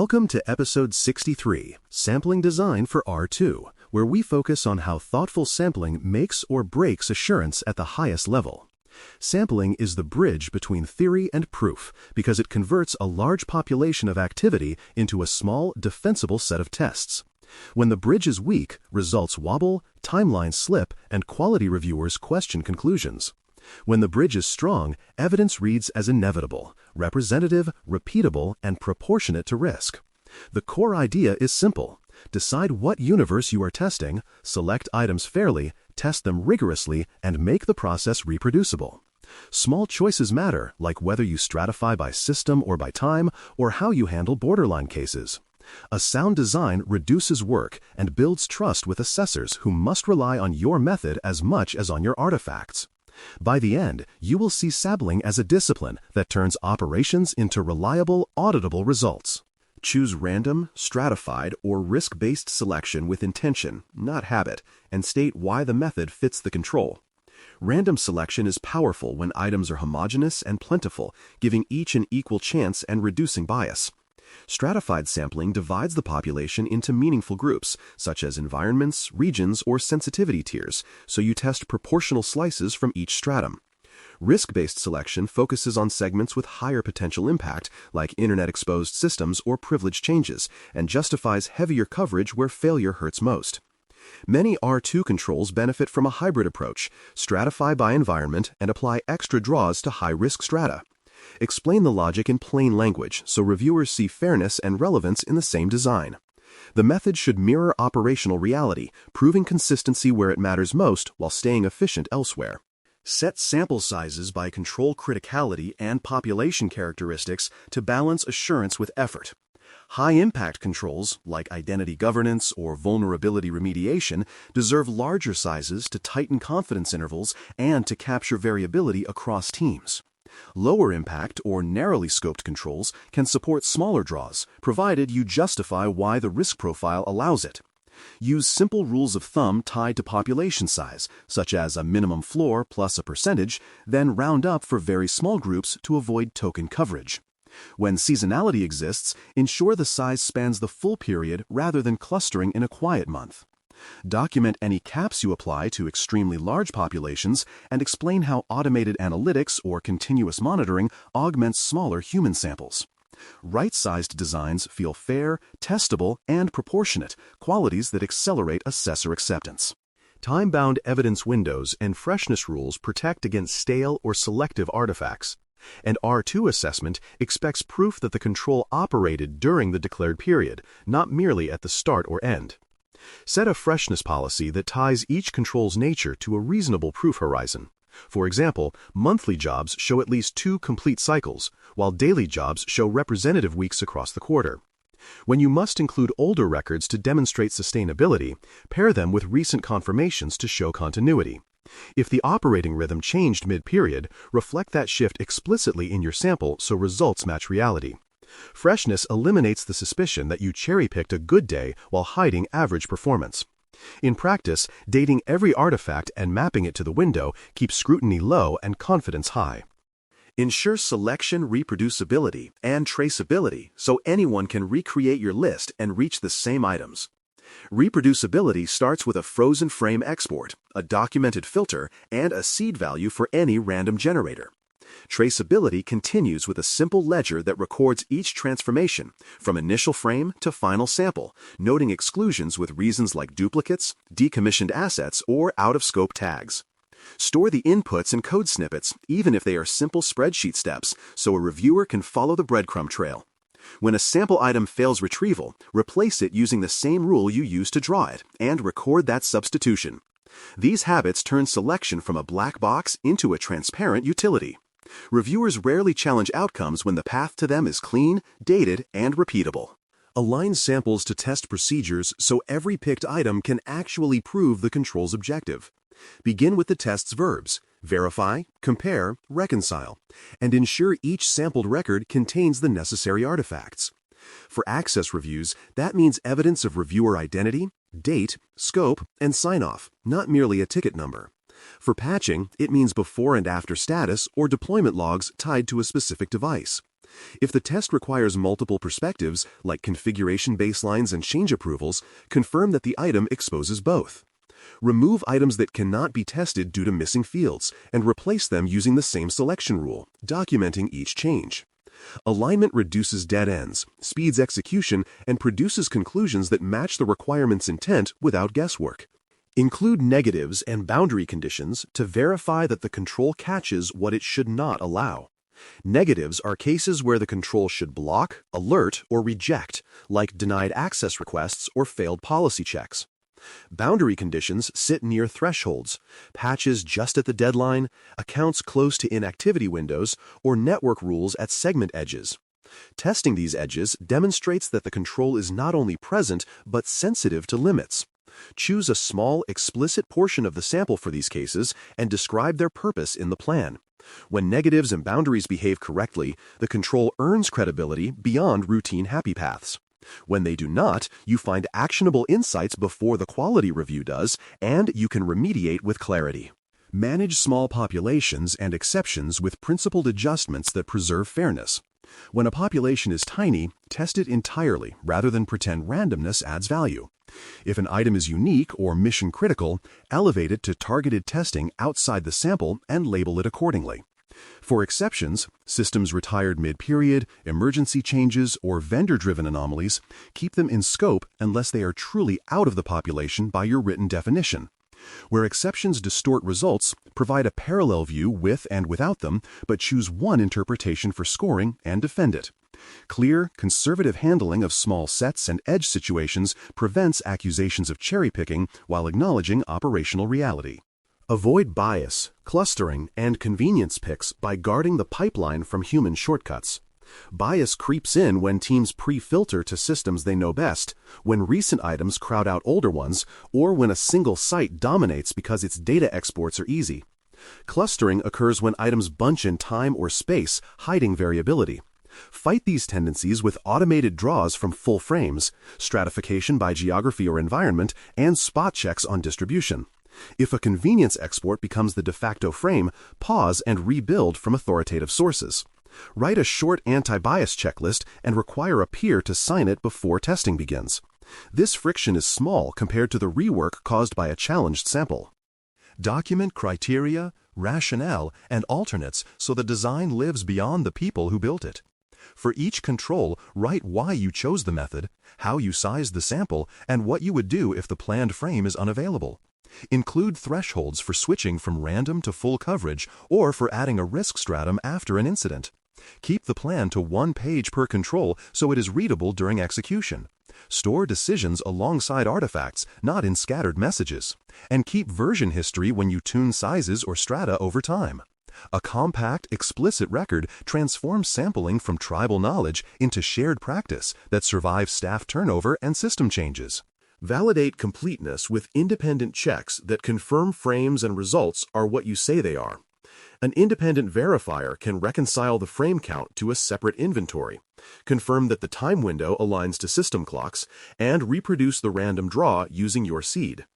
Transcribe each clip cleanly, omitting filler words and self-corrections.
Welcome to episode 63, Sampling Design for R2, where we focus on how thoughtful sampling makes or breaks assurance at the highest level. Sampling is the bridge between theory and proof because it converts a large population of activity into a small, defensible set of tests. When the bridge is weak, results wobble, timelines slip, and quality reviewers question conclusions. When the bridge is strong, evidence reads as inevitable, representative, repeatable, and proportionate to risk. The core idea is simple. Decide what universe you are testing, select items fairly, test them rigorously, and make the process reproducible. Small choices matter, like whether you stratify by system or by time, or how you handle borderline cases. A sound design reduces work and builds trust with assessors who must rely on your method as much as on your artifacts. By the end, you will see sampling as a discipline that turns operations into reliable, auditable results. Choose random, stratified, or risk-based selection with intention, not habit, and state why the method fits the control. Random selection is powerful when items are homogeneous and plentiful, giving each an equal chance and reducing bias. Stratified sampling divides the population into meaningful groups, such as environments, regions, or sensitivity tiers, so you test proportional slices from each stratum. Risk-based selection focuses on segments with higher potential impact, like internet-exposed systems or privilege changes, and justifies heavier coverage where failure hurts most. Many R2 controls benefit from a hybrid approach, stratify by environment and apply extra draws to high-risk strata. Explain the logic in plain language so reviewers see fairness and relevance in the same design. The method should mirror operational reality, proving consistency where it matters most while staying efficient elsewhere. Set sample sizes by control criticality and population characteristics to balance assurance with effort. High-impact controls, like identity governance or vulnerability remediation, deserve larger sizes to tighten confidence intervals and to capture variability across teams. Lower impact or narrowly scoped controls can support smaller draws, provided you justify why the risk profile allows it. Use simple rules of thumb tied to population size, such as a minimum floor plus a percentage, then round up for very small groups to avoid token coverage. When seasonality exists, ensure the size spans the full period rather than clustering in a quiet month. Document any caps you apply to extremely large populations and explain how automated analytics or continuous monitoring augments smaller human samples. Right-sized designs feel fair, testable, and proportionate, qualities that accelerate assessor acceptance. Time-bound evidence windows and freshness rules protect against stale or selective artifacts. An R2 assessment expects proof that the control operated during the declared period, not merely at the start or end. Set a freshness policy that ties each control's nature to a reasonable proof horizon. For example, monthly jobs show at least 2 complete cycles, while daily jobs show representative weeks across the quarter. When you must include older records to demonstrate sustainability, pair them with recent confirmations to show continuity. If the operating rhythm changed mid-period, reflect that shift explicitly in your sample so results match reality. Freshness eliminates the suspicion that you cherry-picked a good day while hiding average performance. In practice, dating every artifact and mapping it to the window keeps scrutiny low and confidence high. Ensure selection reproducibility and traceability so anyone can recreate your list and reach the same items. Reproducibility starts with a frozen frame export, a documented filter, and a seed value for any random generator. Traceability continues with a simple ledger that records each transformation, from initial frame to final sample, noting exclusions with reasons like duplicates, decommissioned assets, or out-of-scope tags. Store the inputs and code snippets, even if they are simple spreadsheet steps, so a reviewer can follow the breadcrumb trail. When a sample item fails retrieval, replace it using the same rule you used to draw it, and record that substitution. These habits turn selection from a black box into a transparent utility. Reviewers rarely challenge outcomes when the path to them is clean, dated, and repeatable. Align samples to test procedures so every picked item can actually prove the control's objective. Begin with the test's verbs: verify, compare, reconcile, and ensure each sampled record contains the necessary artifacts. For access reviews, that means evidence of reviewer identity, date, scope, and sign-off, not merely a ticket number. For patching, it means before and after status or deployment logs tied to a specific device. If the test requires multiple perspectives, like configuration baselines and change approvals, confirm that the item exposes both. Remove items that cannot be tested due to missing fields, and replace them using the same selection rule, documenting each change. Alignment reduces dead ends, speeds execution, and produces conclusions that match the requirement's intent without guesswork. Include negatives and boundary conditions to verify that the control catches what it should not allow. Negatives are cases where the control should block, alert, or reject, like denied access requests or failed policy checks. Boundary conditions sit near thresholds, patches just at the deadline, accounts close to inactivity windows, or network rules at segment edges. Testing these edges demonstrates that the control is not only present but sensitive to limits. Choose a small, explicit portion of the sample for these cases and describe their purpose in the plan. When negatives and boundaries behave correctly, the control earns credibility beyond routine happy paths. When they do not, you find actionable insights before the quality review does, and you can remediate with clarity. Manage small populations and exceptions with principled adjustments that preserve fairness. When a population is tiny, test it entirely rather than pretend randomness adds value. If an item is unique or mission-critical, elevate it to targeted testing outside the sample and label it accordingly. For exceptions, systems retired mid-period, emergency changes, or vendor-driven anomalies, keep them in scope unless they are truly out of the population by your written definition. Where exceptions distort results, provide a parallel view with and without them, but choose one interpretation for scoring and defend it. Clear, conservative handling of small sets and edge situations prevents accusations of cherry-picking while acknowledging operational reality. Avoid bias, clustering, and convenience picks by guarding the pipeline from human shortcuts. Bias creeps in when teams pre-filter to systems they know best, when recent items crowd out older ones, or when a single site dominates because its data exports are easy. Clustering occurs when items bunch in time or space, hiding variability. Fight these tendencies with automated draws from full frames, stratification by geography or environment, and spot checks on distribution. If a convenience export becomes the de facto frame, pause and rebuild from authoritative sources. Write a short anti-bias checklist and require a peer to sign it before testing begins. This friction is small compared to the rework caused by a challenged sample. Document criteria, rationale, and alternates so the design lives beyond the people who built it. For each control, write why you chose the method, how you sized the sample, and what you would do if the planned frame is unavailable. Include thresholds for switching from random to full coverage or for adding a risk stratum after an incident. Keep the plan to 1 page per control so it is readable during execution. Store decisions alongside artifacts, not in scattered messages. And keep version history when you tune sizes or strata over time. A compact, explicit record transforms sampling from tribal knowledge into shared practice that survives staff turnover and system changes. Validate completeness with independent checks that confirm frames and results are what you say they are. An independent verifier can reconcile the frame count to a separate inventory, confirm that the time window aligns to system clocks, and reproduce the random draw using your seed.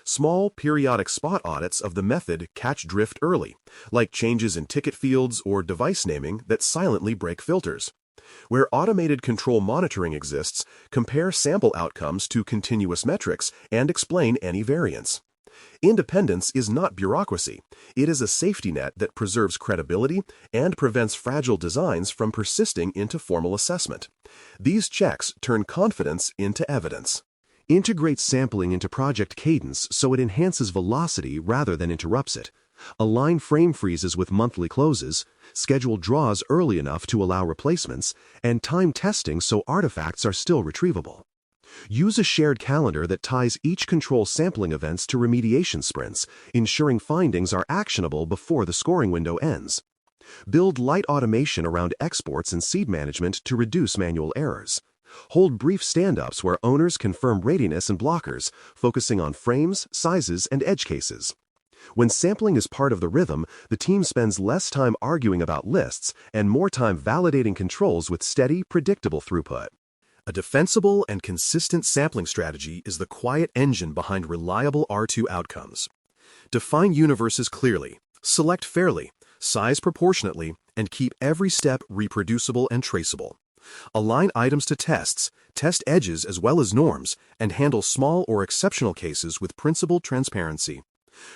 Small, periodic spot audits of the method catch drift early, like changes in ticket fields or device naming that silently break filters. Where automated control monitoring exists, compare sample outcomes to continuous metrics and explain any variance. Independence is not bureaucracy. It is a safety net that preserves credibility and prevents fragile designs from persisting into formal assessment. These checks turn confidence into evidence. Integrate sampling into project cadence so it enhances velocity rather than interrupts it. Align frame freezes with monthly closes, schedule draws early enough to allow replacements, and time testing so artifacts are still retrievable. Use a shared calendar that ties each control sampling events to remediation sprints, ensuring findings are actionable before the scoring window ends. Build light automation around exports and seed management to reduce manual errors. Hold brief stand-ups where owners confirm readiness and blockers, focusing on frames, sizes, and edge cases. When sampling is part of the rhythm, the team spends less time arguing about lists and more time validating controls with steady, predictable throughput. A defensible and consistent sampling strategy is the quiet engine behind reliable R2 outcomes. Define universes clearly, select fairly, size proportionately, and keep every step reproducible and traceable. Align items to tests, test edges as well as norms, and handle small or exceptional cases with principled transparency.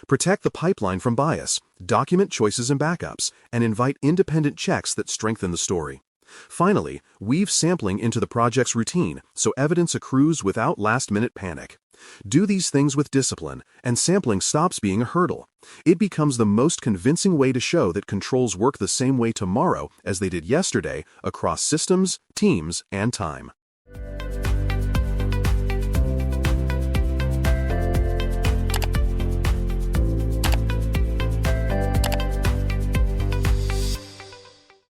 Protect the pipeline from bias, document choices and backups, and invite independent checks that strengthen the story. Finally, weave sampling into the project's routine so evidence accrues without last-minute panic. Do these things with discipline, and sampling stops being a hurdle. It becomes the most convincing way to show that controls work the same way tomorrow as they did yesterday across systems, teams, and time.